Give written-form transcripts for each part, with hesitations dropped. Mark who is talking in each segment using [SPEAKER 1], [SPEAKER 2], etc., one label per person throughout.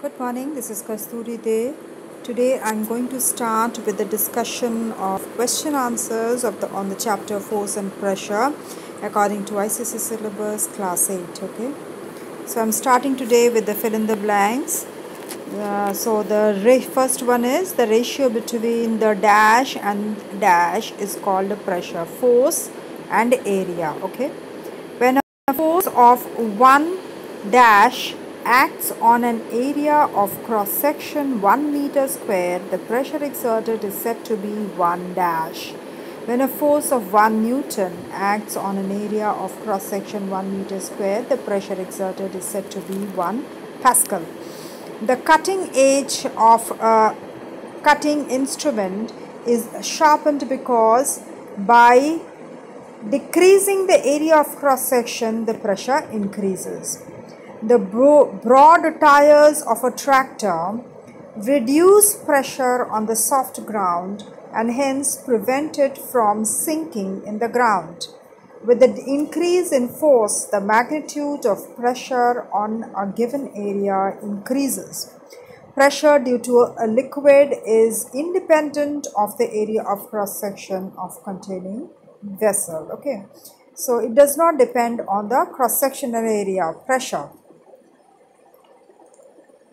[SPEAKER 1] Good morning, this is Kasturi Day. Today I'm going to start with the discussion of question answers on the chapter Force and Pressure according to ICSE syllabus class 8. Okay, so I'm starting today with the fill in the blanks. So the first one is the ratio between the dash and dash is called the pressure, force and area. Okay, when a force of 1 dash acts on an area of cross section 1 meter square, the pressure exerted is said to be 1 dash. When a force of 1 Newton acts on an area of cross section 1 meter square, the pressure exerted is said to be 1 Pascal. The cutting edge of a cutting instrument is sharpened because by decreasing the area of cross section, the pressure increases. The broad tires of a tractor reduce pressure on the soft ground and hence prevent it from sinking in the ground. With the increase in force, the magnitude of pressure on a given area increases. Pressure due to a liquid is independent of the area of cross section of containing vessel. Okay, so it does not depend on the cross sectional area pressure.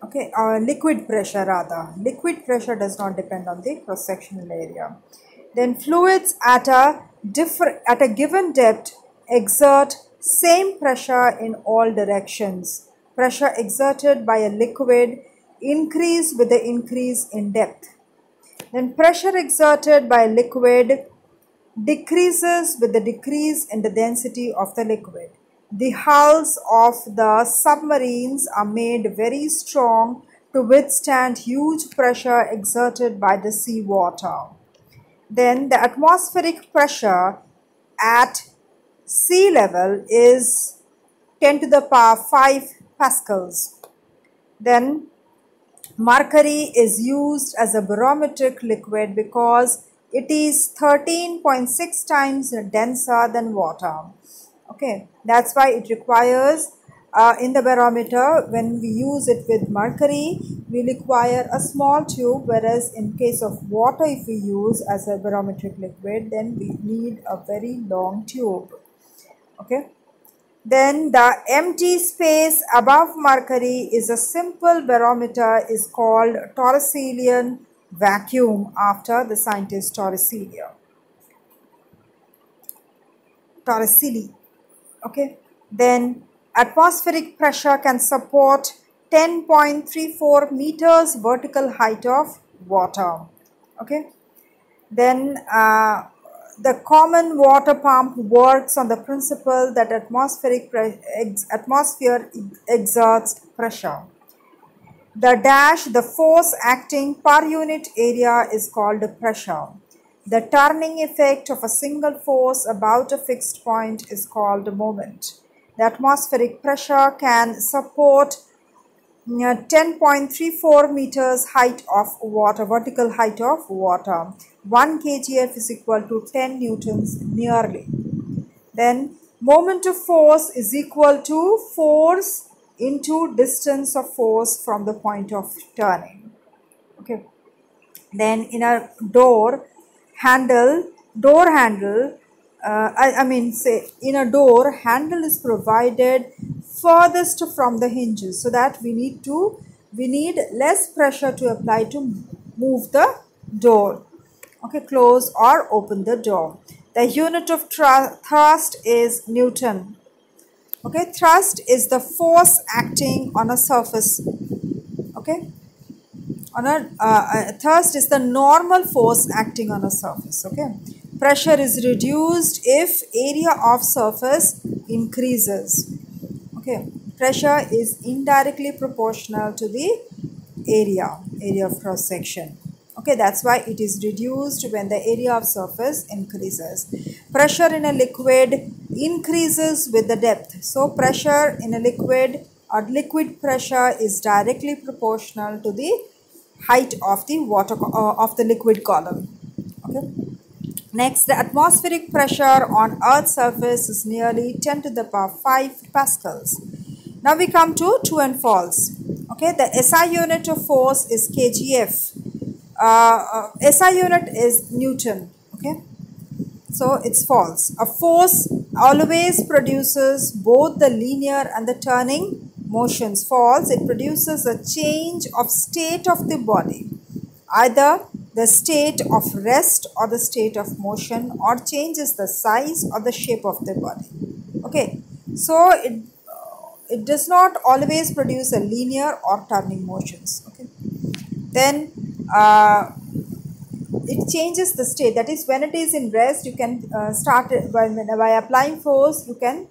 [SPEAKER 1] Okay, liquid pressure rather. Liquid pressure does not depend on the cross sectional area. Then fluids at a given depth exert same pressure in all directions. Pressure exerted by a liquid increase with the increase in depth. Then pressure exerted by a liquid decreases with the decrease in the density of the liquid. The hulls of the submarines are made very strong to withstand huge pressure exerted by the sea water. Then the atmospheric pressure at sea level is 10 to the power 5 pascals. Then mercury is used as a barometric liquid because it is 13.6 times denser than water. Okay, that's why it requires in the barometer, when we use it with mercury, we require a small tube, whereas in case of water, if we use as a barometric liquid, then we need a very long tube. Okay, then the empty space above mercury is a simple barometer is called Torricellian vacuum after the scientist Torricelli. Okay, then atmospheric pressure can support 10.34 meters vertical height of water. Okay, then the common water pump works on the principle that atmosphere exerts pressure. The force acting per unit area is called pressure. The turning effect of a single force about a fixed point is called moment. The atmospheric pressure can support 10.34 meters height of water, vertical height of water. 1 kgf is equal to 10 newtons nearly. Then moment of force is equal to force into distance of force from the point of turning. Okay. Then in a door handle, in a door, handle is provided furthest from the hinges, so that we need less pressure to apply to move the door. Okay, close or open the door. The unit of thrust is Newton. Okay, thrust is the force acting on a surface. Okay, thrust is the normal force acting on a surface. Okay, pressure is reduced if area of surface increases. Okay, pressure is indirectly proportional to the area of cross section. Okay, that's why it is reduced when the area of surface increases. Pressure in a liquid increases with the depth. So pressure in a liquid or liquid pressure is directly proportional to the height of the liquid column. Okay. Next, the atmospheric pressure on Earth's surface is nearly 10 to the power 5 pascals. Now we come to true and false. Okay, the SI unit of force is kgf. SI unit is Newton. Okay, so it's false. A force always produces both the linear and the turning motions. False. It produces a change of state of the body, either the state of rest or the state of motion, or changes the size or the shape of the body. Okay, so it does not always produce a linear or turning motions. Okay, then it changes the state. That is, when it is in rest, you can start it by applying force. You can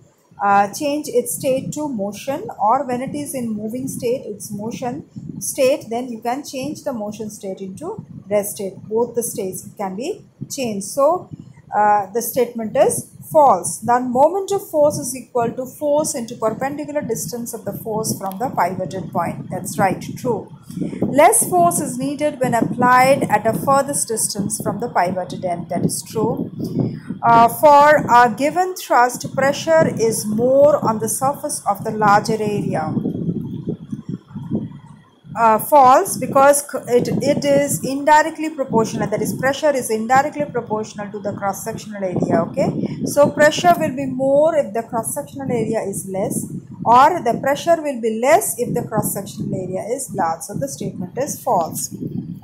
[SPEAKER 1] change its state to motion, or when it is in moving state, its motion state, then you can change the motion state into rest state. Both the states can be changed. So the statement is false. The moment of force is equal to force into perpendicular distance of the force from the pivoted point. That's right, true. Less force is needed when applied at a furthest distance from the pivoted end. That is true. For a given thrust, pressure is more on the surface of the larger area. False, because it is indirectly proportional. That is, pressure is indirectly proportional to the cross-sectional area. Okay, so pressure will be more if the cross-sectional area is less, or the pressure will be less if the cross-sectional area is large. So the statement is false.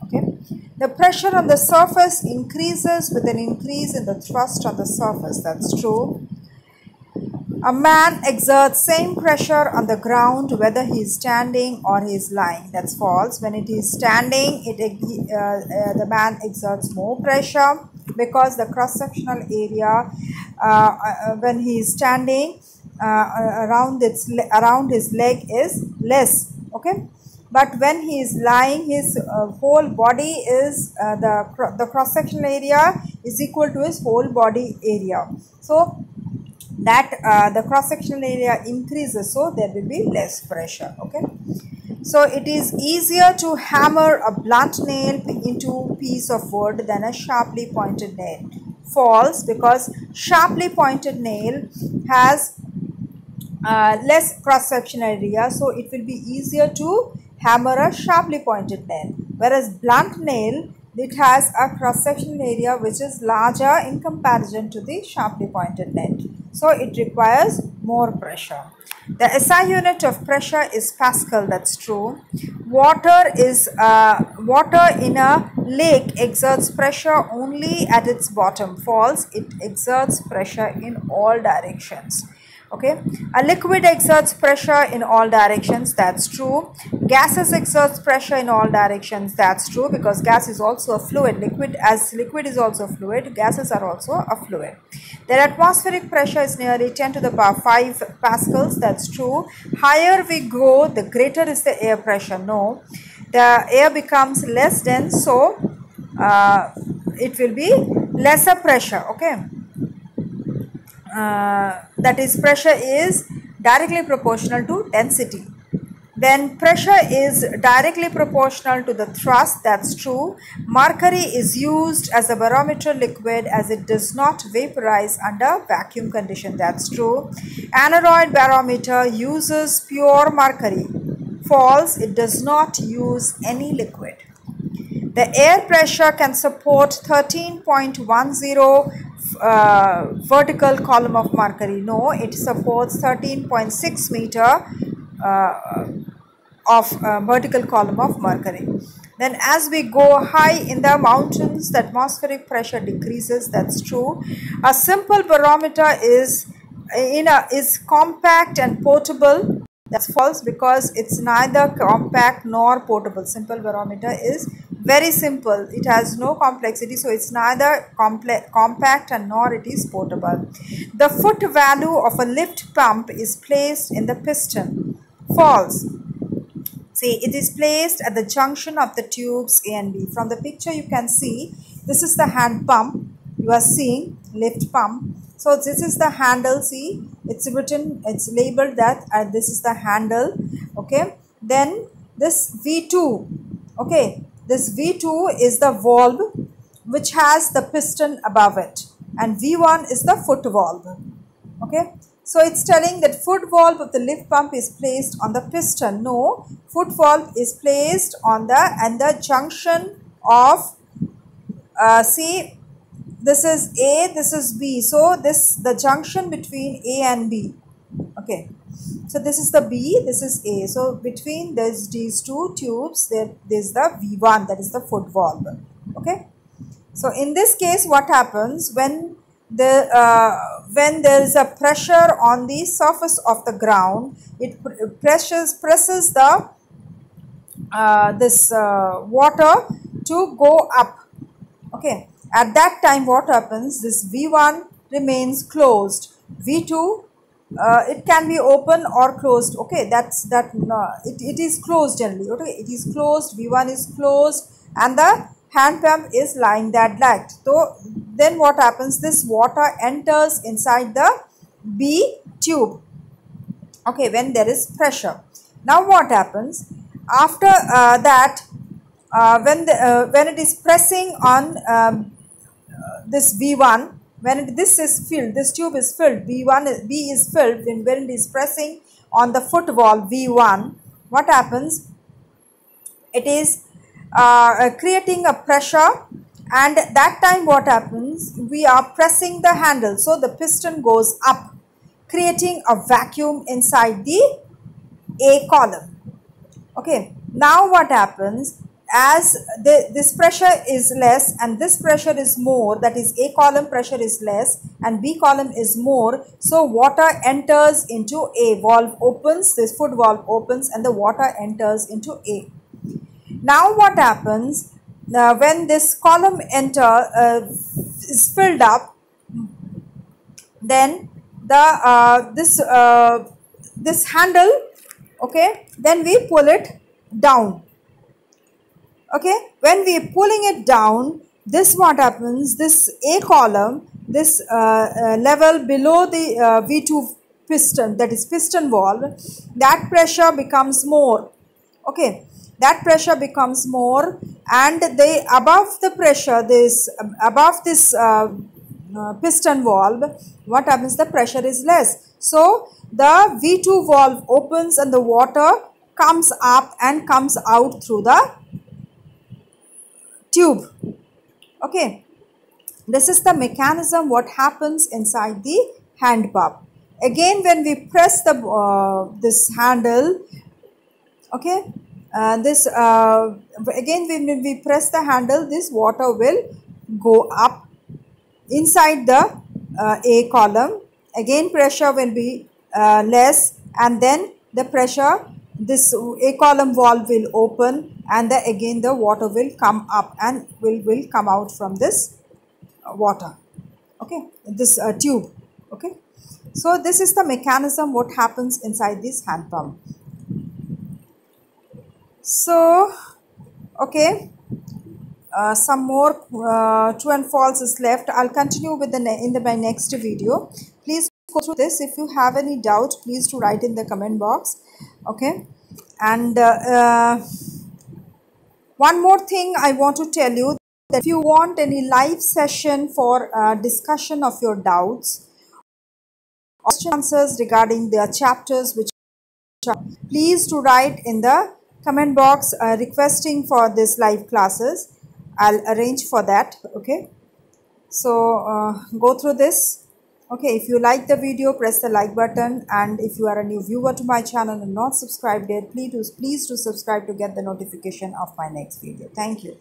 [SPEAKER 1] Okay, the pressure on the surface increases with an increase in the thrust on the surface. That's true. A man exerts same pressure on the ground whether he is standing or he is lying. That's false. When it is standing, the man exerts more pressure, because the cross-sectional area when he is standing around his leg is less. Okay, but when he is lying, his whole body is the cross-sectional area is equal to his whole body area. So that the cross-sectional area increases, so there will be less pressure. Okay, so it is easier to hammer a blunt nail into a piece of wood than a sharply pointed nail. False, because sharply pointed nail has less cross-sectional area, so it will be easier to hammer a sharply pointed nail, whereas blunt nail, it has a cross-sectional area which is larger in comparison to the sharply pointed nail, so it requires more pressure. The SI unit of pressure is Pascal. That's true. Water in a lake exerts pressure only at its bottom. False. It exerts pressure in all directions. Okay, a liquid exerts pressure in all directions. That's true. Gases exerts pressure in all directions. That's true, because gas is also a fluid. Liquid is also a fluid, gases are also a fluid. Their atmospheric pressure is nearly 10 to the power 5 pascals. That's true. Higher we go, the greater is the air pressure. No, the air becomes less dense, so it will be lesser pressure. Okay, that is, pressure is directly proportional to density. Then pressure is directly proportional to the thrust. That's true. Mercury is used as a barometer liquid as it does not vaporize under vacuum condition. That's true. Aneroid barometer uses pure mercury. False, it does not use any liquid. The air pressure can support 13.10 vertical column of mercury. No, it supports 13.6 meter of vertical column of mercury. Then as we go high in the mountains, the atmospheric pressure decreases. That's true. A simple barometer is compact and portable. That's false, because it's neither compact nor portable. Simple barometer is very simple. It has no complexity, so it's neither compact and nor it is portable. The foot value of a lift pump is placed in the piston. False. See, it is placed at the junction of the tubes A and B. From the picture you can see, this is the hand pump. You are seeing lift pump. So this is the handle. See, it's written, it's labeled that this is the handle. Okay, then this V2. Okay, this V2 is the valve which has the piston above it, and V1 is the foot valve. Okay, So it's telling that foot valve of the lift pump is placed on the piston. No, foot valve is placed on the junction of see, this is A, this is B. So this the junction between A and B. Okay. So this is the B, this is A. So between these two tubes, there is the V1, that is the foot valve. Okay. So in this case, what happens when there is a pressure on the surface of the ground, it presses the water to go up. Okay, at that time what happens, this V1 remains closed, V2 it can be open or closed. Okay, it is closed generally. Okay, it is closed, V1 is closed, and the hand pump is lying deadlocked. So then what happens, this water enters inside the B tube. Okay, when there is pressure. Now what happens after that, when it is pressing on this V1, when this is filled, this tube is filled, B is filled, when it is pressing on the foot valve V1, what happens, it is creating a pressure, and that time what happens, we are pressing the handle, so the piston goes up, creating a vacuum inside the A column. Okay, now what happens, as this pressure is less and this pressure is more, that is A column pressure is less and B column is more, so water enters into A, valve opens, this foot valve opens and the water enters into A. Now what happens, when this column is filled up, then this handle, okay, then we pull it down. Okay, when we are pulling it down, this what happens, this A column, this level below the V2 piston, that is piston valve, that pressure becomes more. Okay, that pressure becomes more, and above the pressure, above this piston valve, what happens, the pressure is less. So the V2 valve opens and the water comes up and comes out through the tube. Okay, this is the mechanism what happens inside the hand pump. Again, when we press this handle, okay, again when we press the handle, this water will go up inside the A column. Again pressure will be less, and then the pressure, this A column valve will open, and again the water will come up and will come out from this water. Okay, this tube. Okay, so this is the mechanism what happens inside this hand pump. So okay, some more true and false is left. I'll continue with my next video. Please go through this. If you have any doubt, please to write in the comment box. Okay, and one more thing I want to tell you, that if you want any live session for discussion of your doubts or answers regarding the chapters which are, please to write in the comment box requesting for this live classes. I'll arrange for that. Okay, so go through this. Okay, if you like the video, press the like button, and if you are a new viewer to my channel and not subscribed yet, please do subscribe to get the notification of my next video. Thank you.